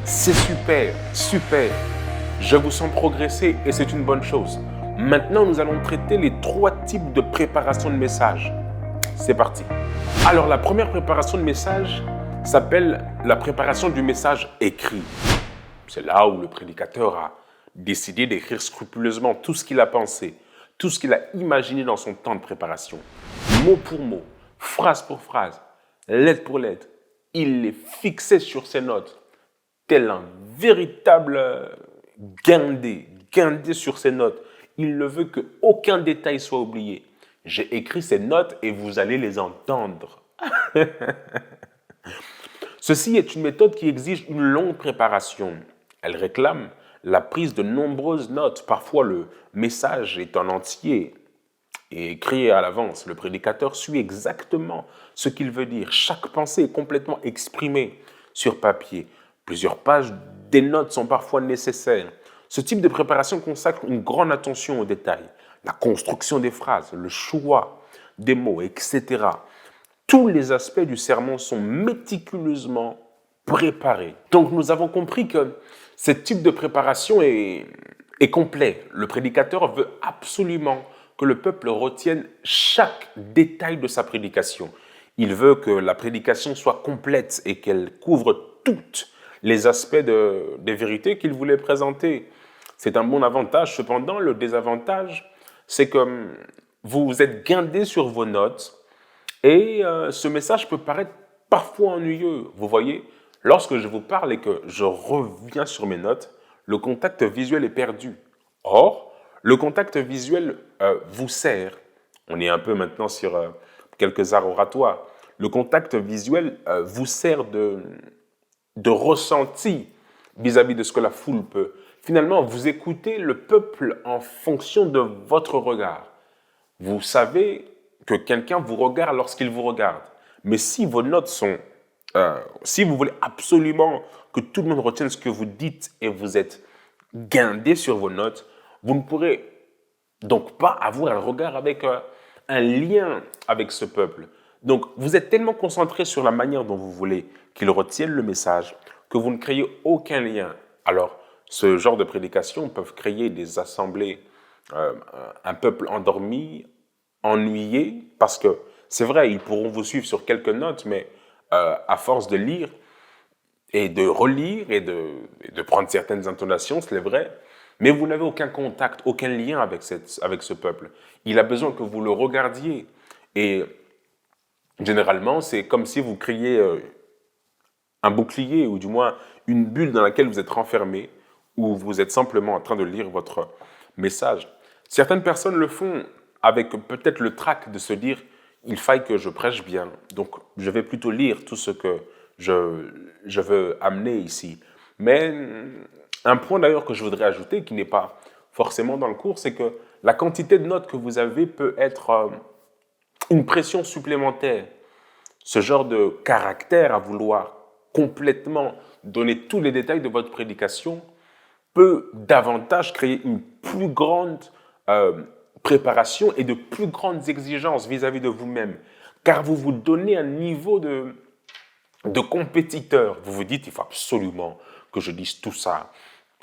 C'est super, super. Je vous sens progresser et c'est une bonne chose. Maintenant, nous allons traiter les 3 types de préparation de messages. C'est parti. Alors, la première préparation de message s'appelle la préparation du message écrit. C'est là où le prédicateur a décidé d'écrire scrupuleusement tout ce qu'il a pensé, tout ce qu'il a imaginé dans son temps de préparation. Mot pour mot, phrase pour phrase, lettre pour lettre. Il les fixait sur ses notes, tel un véritable guindé sur ses notes. Il ne veut qu'aucun détail soit oublié. J'ai écrit ces notes et vous allez les entendre. Ceci est une méthode qui exige une longue préparation. Elle réclame la prise de nombreuses notes. Parfois, le message est en entier et écrit à l'avance. Le prédicateur suit exactement ce qu'il veut dire. Chaque pensée est complètement exprimée sur papier. Plusieurs pages des notes sont parfois nécessaires. Ce type de préparation consacre une grande attention aux détails. La construction des phrases, le choix des mots, etc. Tous les aspects du sermon sont méticuleusement préparés. Donc nous avons compris que ce type de préparation est complet. Le prédicateur veut absolument que le peuple retienne chaque détail de sa prédication. Il veut que la prédication soit complète et qu'elle couvre tous les aspects des vérités qu'il voulait présenter. C'est un bon avantage. Cependant, le désavantage, c'est que vous êtes guindé sur vos notes et ce message peut paraître parfois ennuyeux. Vous voyez, lorsque je vous parle et que je reviens sur mes notes, le contact visuel est perdu. Or, le contact visuel vous sert. On est un peu maintenant sur quelques arts oratoires. Le contact visuel vous sert de ressenti vis-à-vis de ce que la foule peut. Finalement, vous écoutez le peuple en fonction de votre regard. Vous savez que quelqu'un vous regarde lorsqu'il vous regarde. Mais si vos notes sont... si vous voulez absolument que tout le monde retienne ce que vous dites et vous êtes guindé sur vos notes, vous ne pourrez donc pas avoir un regard avec un lien avec ce peuple. Donc, vous êtes tellement concentré sur la manière dont vous voulez qu'il retienne le message que vous ne créez aucun lien. Alors, ce genre de prédications peuvent créer des assemblées, un peuple endormi, ennuyé, parce que c'est vrai, ils pourront vous suivre sur quelques notes, mais à force de lire et de relire et de prendre certaines intonations, c'est vrai, mais vous n'avez aucun contact, aucun lien avec ce peuple. Il a besoin que vous le regardiez. Et généralement, c'est comme si vous créiez un bouclier ou du moins une bulle dans laquelle vous êtes renfermé, où vous êtes simplement en train de lire votre message. Certaines personnes le font avec peut-être le trac de se dire « il faille que je prêche bien, donc je vais plutôt lire tout ce que je veux amener ici ». Mais un point d'ailleurs que je voudrais ajouter, qui n'est pas forcément dans le cours, c'est que la quantité de notes que vous avez peut être une pression supplémentaire. Ce genre de caractère à vouloir complètement donner tous les détails de votre prédication peut davantage créer une plus grande préparation et de plus grandes exigences vis-à-vis de vous-même. Car vous vous donnez un niveau de compétiteur. Vous vous dites, il faut absolument que je dise tout ça.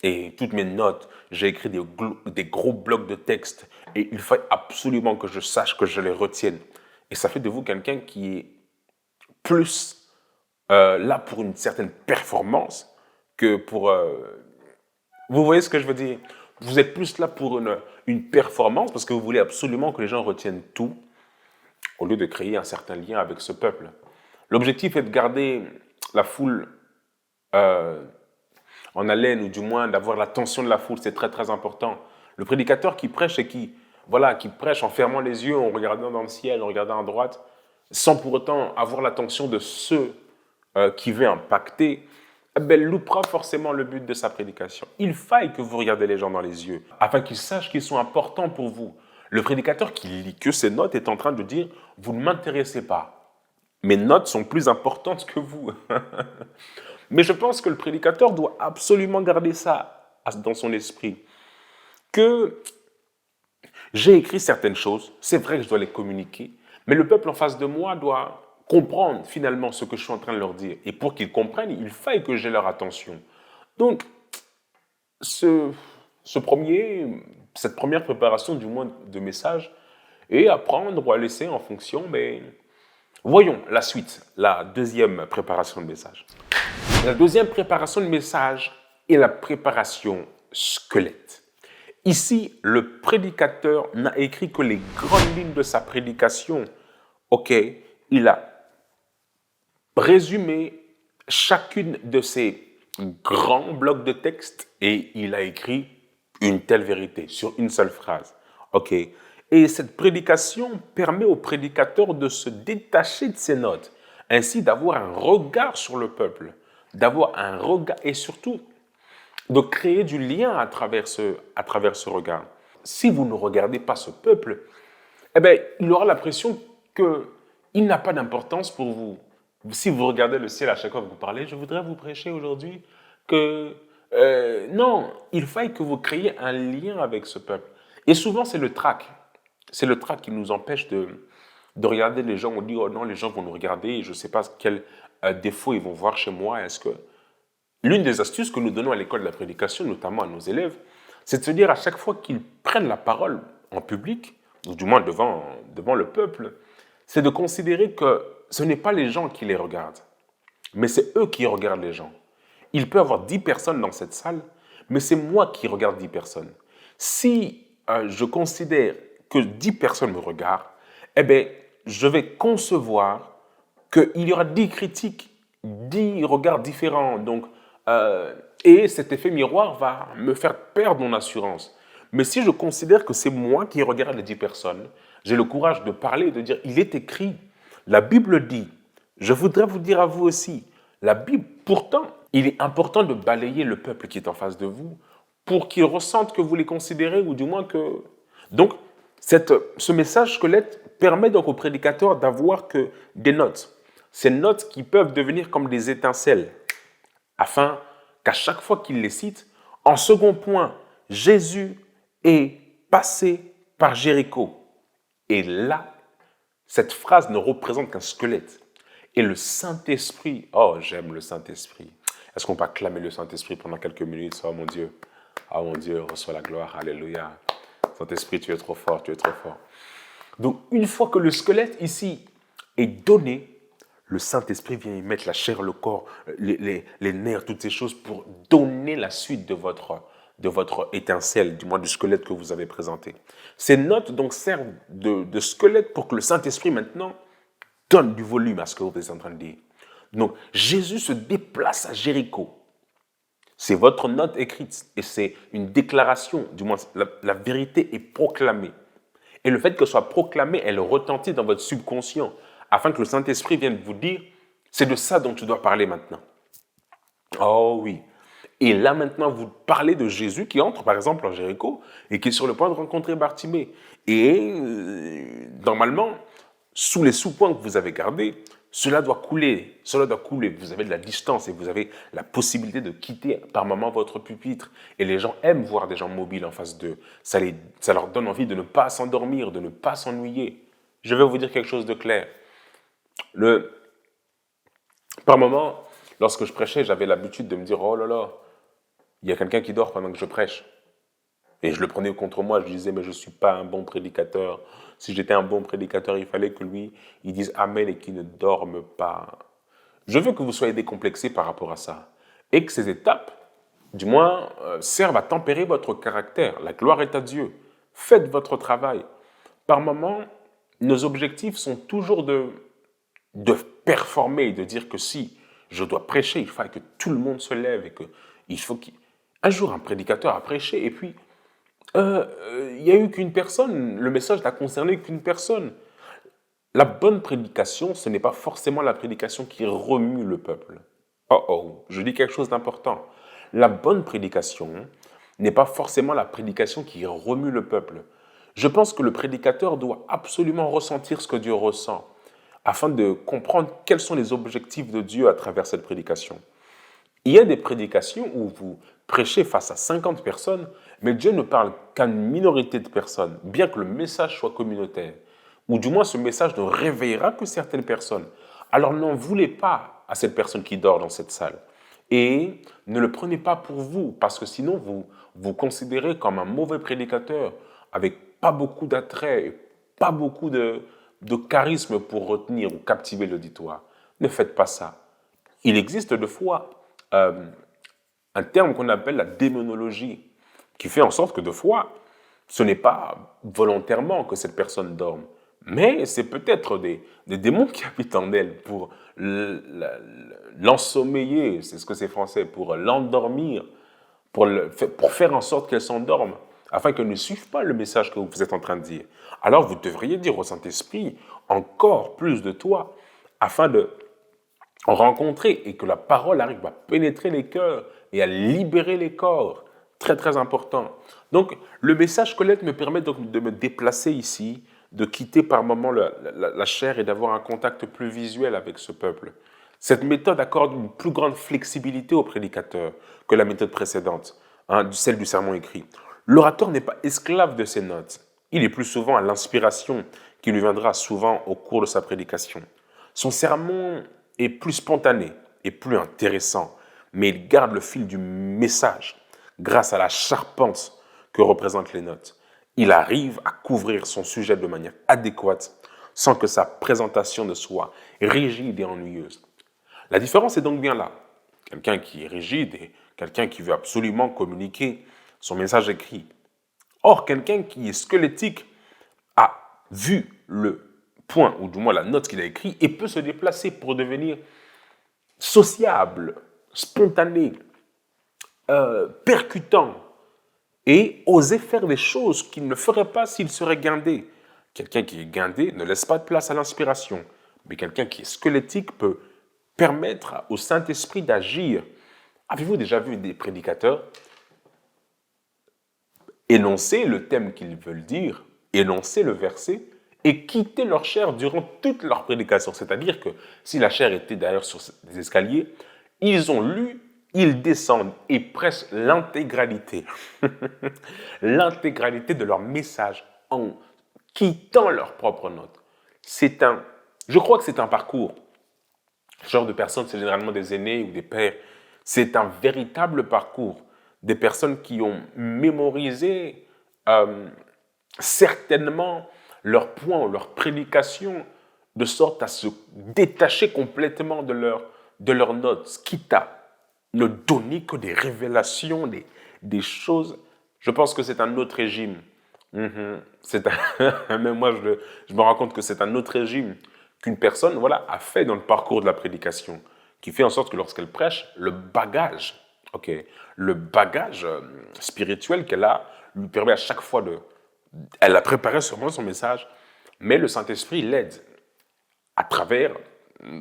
Et toutes mes notes, j'ai écrit des gros blocs de texte et il faut absolument que je sache, que je les retienne. Et ça fait de vous quelqu'un qui est plus là pour une certaine performance que pour... Vous voyez ce que je veux dire? Vous êtes plus là pour une performance parce que vous voulez absolument que les gens retiennent tout au lieu de créer un certain lien avec ce peuple. L'objectif est de garder la foule en haleine, ou du moins d'avoir l'attention de la foule, c'est très très important. Le prédicateur qui prêche et qui prêche en fermant les yeux, en regardant dans le ciel, en regardant à droite, sans pour autant avoir l'attention de ceux qui veut impacter, loupera forcément le but de sa prédication. Il faille que vous regardez les gens dans les yeux, afin qu'ils sachent qu'ils sont importants pour vous. Le prédicateur qui lit que ses notes est en train de dire « vous ne m'intéressez pas, mes notes sont plus importantes que vous ». Mais je pense que le prédicateur doit absolument garder ça dans son esprit. Que j'ai écrit certaines choses, c'est vrai que je dois les communiquer, mais le peuple en face de moi doit comprendre finalement ce que je suis en train de leur dire. Et pour qu'ils comprennent, il faille que j'aie leur attention. Donc, ce, cette première préparation du moins de message est à prendre ou à laisser en fonction, mais voyons la suite, la deuxième préparation de message. La deuxième préparation de message est la préparation squelette. Ici, le prédicateur n'a écrit que les grandes lignes de sa prédication. Ok, il a résumé chacune de ces grands blocs de texte et il a écrit une telle vérité sur une seule phrase. Ok, et cette prédication permet au prédicateur de se détacher de ses notes, ainsi d'avoir un regard sur le peuple, d'avoir un regard et surtout de créer du lien à travers ce regard. Si vous ne regardez pas ce peuple, eh bien, il aura l'impression qu'il n'a pas d'importance pour vous. Si vous regardez le ciel à chaque fois que vous parlez, je voudrais vous prêcher aujourd'hui que non, il faille que vous créiez un lien avec ce peuple. Et souvent, c'est le trac. C'est le trac qui nous empêche de regarder les gens. On dit, oh non, les gens vont nous regarder et je ne sais pas quel défaut ils vont voir chez moi. Est-ce que l'une des astuces que nous donnons à l'école de la prédication, notamment à nos élèves, c'est de se dire à chaque fois qu'ils prennent la parole en public, ou du moins devant le peuple, c'est de considérer que ce n'est pas les gens qui les regardent, mais c'est eux qui regardent les gens. Il peut y avoir 10 personnes dans cette salle, mais c'est moi qui regarde 10 personnes. Si je considère que 10 personnes me regardent, eh bien, je vais concevoir qu'il y aura 10 critiques, 10 regards différents. Donc, et cet effet miroir va me faire perdre mon assurance. Mais si je considère que c'est moi qui regarde les 10 personnes, j'ai le courage de parler et de dire, il est écrit, la Bible dit, je voudrais vous dire à vous aussi, la Bible, pourtant, il est important de balayer le peuple qui est en face de vous pour qu'ils ressentent que vous les considérez ou du moins que... Donc, ce message squelette permet donc au prédicateur d'avoir que des notes. Ces notes qui peuvent devenir comme des étincelles afin qu'à chaque fois qu'il les cite, en second point, Jésus est passé par Jéricho. Et là, cette phrase ne représente qu'un squelette. Et le Saint-Esprit, oh j'aime le Saint-Esprit. Est-ce qu'on peut acclamer le Saint-Esprit pendant quelques minutes? Oh mon Dieu, reçois la gloire, alléluia. Saint-Esprit, tu es trop fort, tu es trop fort. Donc une fois que le squelette ici est donné, le Saint-Esprit vient y mettre la chair, le corps, les nerfs, toutes ces choses pour donner la suite de votre étincelle, du moins du squelette que vous avez présenté. Ces notes donc servent de squelette pour que le Saint-Esprit maintenant donne du volume à ce que vous êtes en train de dire. Donc Jésus se déplace à Jéricho. C'est votre note écrite et c'est une déclaration, du moins la vérité est proclamée. Et le fait qu'elle soit proclamée, elle retentit dans votre subconscient afin que le Saint-Esprit vienne vous dire, c'est de ça dont tu dois parler maintenant. Oh oui. Et là maintenant, vous parlez de Jésus qui entre par exemple en Jéricho et qui est sur le point de rencontrer Bartimée. Et normalement, sous les sous-points que vous avez gardés, cela doit couler. Vous avez de la distance et vous avez la possibilité de quitter par moment votre pupitre. Et les gens aiment voir des gens mobiles en face d'eux. Ça leur donne envie de ne pas s'endormir, de ne pas s'ennuyer. Je vais vous dire quelque chose de clair. Par moment, lorsque je prêchais, j'avais l'habitude de me dire « Oh là là, il y a quelqu'un qui dort pendant que je prêche. » Et je le prenais contre moi, je disais « Mais je ne suis pas un bon prédicateur. Si j'étais un bon prédicateur, il fallait que lui, il dise Amen et qu'il ne dorme pas. » Je veux que vous soyez décomplexés par rapport à ça. Et que ces étapes, du moins, servent à tempérer votre caractère. La gloire est à Dieu. Faites votre travail. Par moment, nos objectifs sont toujours de performer, de dire que si je dois prêcher, il faut que tout le monde se lève et qu'il faut qu'un jour un prédicateur a prêché et puis il n'y a eu qu'une personne, le message n'a concerné qu'une personne. La bonne prédication, ce n'est pas forcément la prédication qui remue le peuple. Je dis quelque chose d'important. La bonne prédication n'est pas forcément la prédication qui remue le peuple. Je pense que le prédicateur doit absolument ressentir ce que Dieu ressent, afin de comprendre quels sont les objectifs de Dieu à travers cette prédication. Il y a des prédications où vous prêchez face à 50 personnes, mais Dieu ne parle qu'à une minorité de personnes, bien que le message soit communautaire, ou du moins ce message ne réveillera que certaines personnes. Alors n'en voulez pas à cette personne qui dort dans cette salle. Et ne le prenez pas pour vous, parce que sinon vous vous considérez comme un mauvais prédicateur avec pas beaucoup d'attrait, pas beaucoup de charisme pour retenir ou captiver l'auditoire. Ne faites pas ça. Il existe de fois un terme qu'on appelle la démonologie, qui fait en sorte que de fois, ce n'est pas volontairement que cette personne dorme, mais c'est peut-être des démons qui habitent en elle pour l'ensommeiller, c'est ce que c'est français, pour l'endormir, pour faire en sorte qu'elle s'endorme, afin qu'elle ne suive pas le message que vous êtes en train de dire. Alors vous devriez dire au Saint-Esprit encore plus de toi, afin de rencontrer et que la parole arrive à pénétrer les cœurs et à libérer les corps. Très, très important. Donc, le message Colette me permet donc de me déplacer ici, de quitter par moments la chair et d'avoir un contact plus visuel avec ce peuple. Cette méthode accorde une plus grande flexibilité au prédicateur que la méthode précédente, celle du sermon écrit. L'orateur n'est pas esclave de ses notes. Il est plus souvent à l'inspiration qui lui viendra souvent au cours de sa prédication. Son sermon est plus spontané et plus intéressant, mais il garde le fil du message grâce à la charpente que représentent les notes. Il arrive à couvrir son sujet de manière adéquate sans que sa présentation ne soit rigide et ennuyeuse. La différence est donc bien là. Quelqu'un qui est rigide et quelqu'un qui veut absolument communiquer son message écrit. Or, quelqu'un qui est squelettique a vu le point, ou du moins la note qu'il a écrite, et peut se déplacer pour devenir sociable, spontané, percutant, et oser faire des choses qu'il ne ferait pas s'il serait guindé. Quelqu'un qui est guindé ne laisse pas de place à l'inspiration, mais quelqu'un qui est squelettique peut permettre au Saint-Esprit d'agir. Avez-vous déjà vu des prédicateurs énoncer le thème qu'ils veulent dire, énoncer le verset, et quitter leur chair durant toute leur prédication? C'est-à-dire que si la chair était d'ailleurs sur des escaliers, ils ont lu, ils descendent et pressent l'intégralité, l'intégralité de leur message en quittant leurs propres notes. Je crois que c'est un parcours. Ce genre de personnes, c'est généralement des aînés ou des pères. C'est un véritable parcours. Des personnes qui ont mémorisé certainement leurs points, leurs prédications, de sorte à se détacher complètement de leurs notes, quitte à ne donner que des révélations, des choses. Je pense que c'est un autre régime. Même moi, je me rends compte que c'est un autre régime qu'une personne a fait dans le parcours de la prédication, qui fait en sorte que lorsqu'elle prêche, le bagage spirituel qu'elle a lui permet à chaque fois elle a préparé sûrement son message, mais le Saint-Esprit l'aide à travers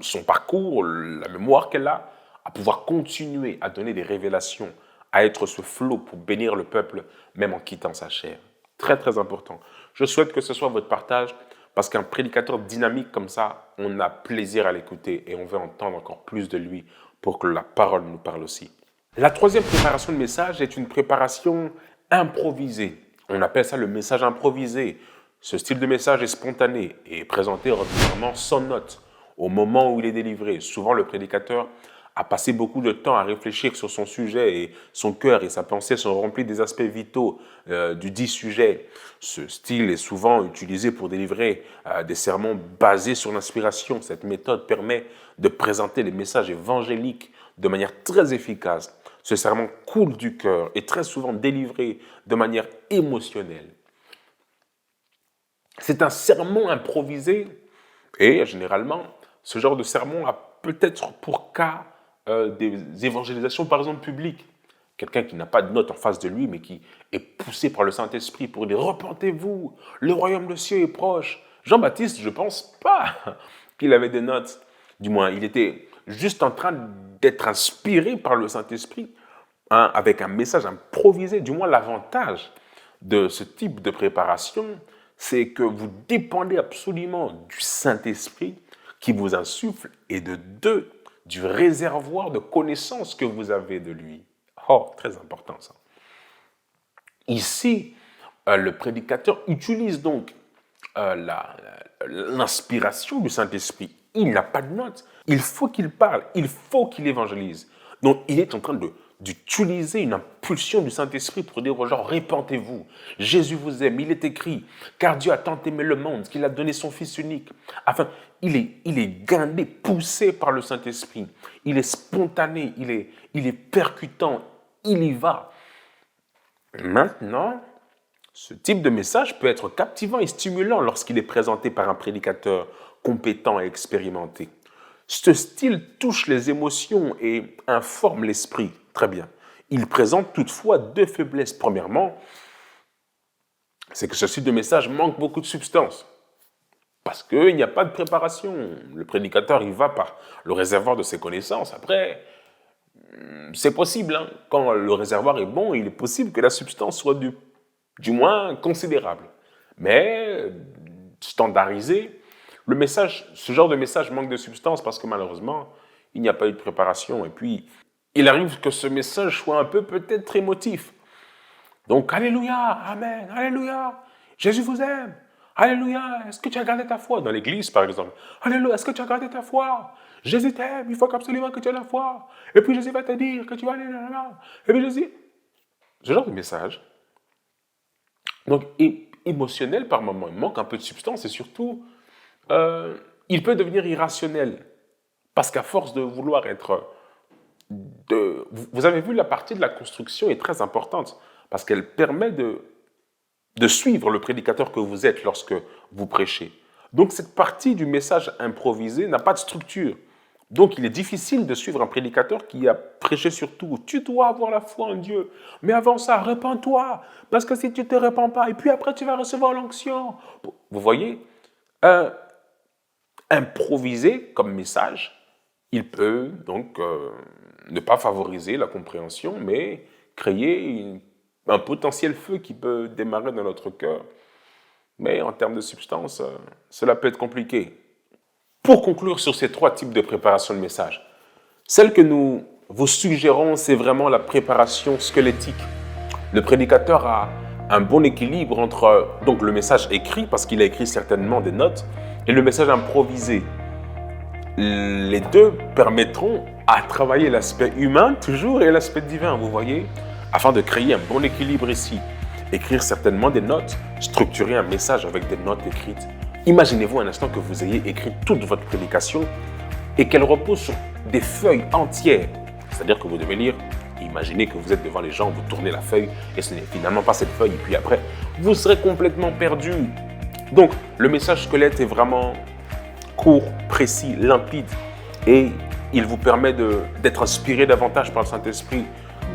son parcours, la mémoire qu'elle a, à pouvoir continuer à donner des révélations, à être ce flot pour bénir le peuple, même en quittant sa chair. Très, très important. Je souhaite que ce soit votre partage, parce qu'un prédicateur dynamique comme ça, on a plaisir à l'écouter et on veut entendre encore plus de lui pour que la parole nous parle aussi. La troisième préparation de message est une préparation improvisée. On appelle ça le message improvisé. Ce style de message est spontané et est présenté ordinairement sans note au moment où il est délivré. Souvent, le prédicateur a passé beaucoup de temps à réfléchir sur son sujet et son cœur et sa pensée sont remplis des aspects vitaux du dit sujet. Ce style est souvent utilisé pour délivrer des sermons basés sur l'inspiration. Cette méthode permet de présenter les messages évangéliques de manière très efficace. Ce sermon coule du cœur et très souvent délivré de manière émotionnelle. C'est un sermon improvisé et généralement, ce genre de sermon a peut-être pour cas des évangélisations, par exemple, publiques. Quelqu'un qui n'a pas de notes en face de lui, mais qui est poussé par le Saint-Esprit pour dire « Repentez-vous, le royaume de cieux est proche ». Jean-Baptiste, je ne pense pas qu'il avait des notes. Du moins, il était juste en train d'être inspiré par le Saint-Esprit, avec un message improvisé. Du moins, l'avantage de ce type de préparation, c'est que vous dépendez absolument du Saint-Esprit qui vous insuffle et de deux, du réservoir de connaissances que vous avez de lui. Oh, très important ça. Ici, le prédicateur utilise donc l'inspiration du Saint-Esprit. Il n'a pas de notes. Il faut qu'il parle, il faut qu'il évangélise. Donc, il est en train d'utiliser une impulsion du Saint-Esprit pour dire aux gens, répentez-vous. Jésus vous aime, il est écrit, car Dieu a tant aimé le monde qu'il a donné son Fils unique. Enfin, il est gainé, poussé par le Saint-Esprit. Il est spontané, il est percutant, il y va. Maintenant, ce type de message peut être captivant et stimulant lorsqu'il est présenté par un prédicateur compétent et expérimenté. Ce style touche les émotions et informe l'esprit. Très bien. Il présente toutefois deux faiblesses. Premièrement, c'est que ce style de message manque beaucoup de substance. Parce qu'il n'y a pas de préparation. Le prédicateur, il va par le réservoir de ses connaissances. Après, c'est possible. Hein. Quand le réservoir est bon, il est possible que la substance soit du moins considérable. Mais standardisé, le message, ce genre de message manque de substance parce que malheureusement, il n'y a pas eu de préparation. Et puis, il arrive que ce message soit un peu peut-être émotif. Donc, Alléluia, Amen, Alléluia, Jésus vous aime. Alléluia, est-ce que tu as gardé ta foi? Dans l'église, par exemple. Alléluia, est-ce que tu as gardé ta foi? Jésus t'aime, il faut absolument que tu aies la foi. Et puis Jésus va te dire que tu vas aller là-là. Et puis Jésus... Ce genre de message, donc émotionnel par moment, il manque un peu de substance et surtout, il peut devenir irrationnel. Parce qu'à force de vouloir être... Vous avez vu, la partie de la construction est très importante parce qu'elle permet de suivre le prédicateur que vous êtes lorsque vous prêchez. Donc cette partie du message improvisé n'a pas de structure. Donc il est difficile de suivre un prédicateur qui a prêché sur tout. Tu dois avoir la foi en Dieu. Mais avant ça, répands-toi. Parce que si tu ne te répands pas, et puis après tu vas recevoir l'onction. Vous voyez, improviser comme message, il peut donc ne pas favoriser la compréhension, mais créer un potentiel feu qui peut démarrer dans notre cœur. Mais en termes de substance, cela peut être compliqué. Pour conclure sur ces trois types de préparation de message, celle que nous vous suggérons, c'est vraiment la préparation squelettique. Le prédicateur a un bon équilibre entre donc, le message écrit, parce qu'il a écrit certainement des notes, et le message improvisé. Les deux permettront à travailler l'aspect humain toujours et l'aspect divin, vous voyez, afin de créer un bon équilibre ici. Écrire certainement des notes, structurer un message avec des notes écrites. Imaginez-vous un instant que vous ayez écrit toute votre prédication et qu'elle repose sur des feuilles entières. C'est-à-dire que vous devez lire, imaginez que vous êtes devant les gens, vous tournez la feuille et ce n'est finalement pas cette feuille. Et puis après, vous serez complètement perdu. Donc, le message squelette est vraiment court, précis, limpide et il vous permet d'être inspiré davantage par le Saint-Esprit.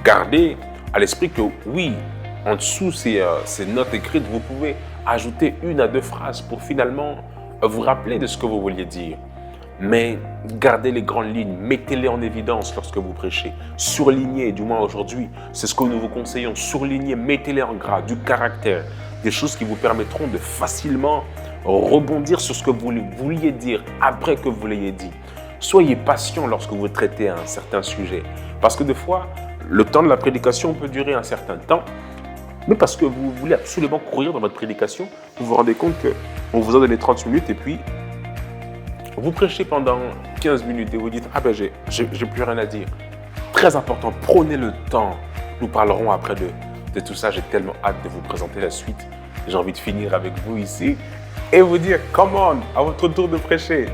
Gardez à l'esprit que oui, en dessous ces notes écrites, vous pouvez ajouter 1 à 2 phrases pour finalement vous rappeler de ce que vous vouliez dire. Mais gardez les grandes lignes, mettez-les en évidence lorsque vous prêchez. Surlignez, du moins aujourd'hui, c'est ce que nous vous conseillons. Surlignez, mettez-les en gras, du caractère, des choses qui vous permettront de facilement rebondir sur ce que vous vouliez dire après que vous l'ayez dit. Soyez patient lorsque vous traitez un certain sujet. Parce que des fois, le temps de la prédication peut durer un certain temps, mais parce que vous voulez absolument courir dans votre prédication, vous vous rendez compte qu'on vous a donné 30 minutes et puis vous prêchez pendant 15 minutes et vous dites « Ah ben j'ai plus rien à dire ». Très important, prenez le temps. Nous parlerons après de tout ça. J'ai tellement hâte de vous présenter la suite. J'ai envie de finir avec vous ici et vous dire « Come on, à votre tour de prêcher ».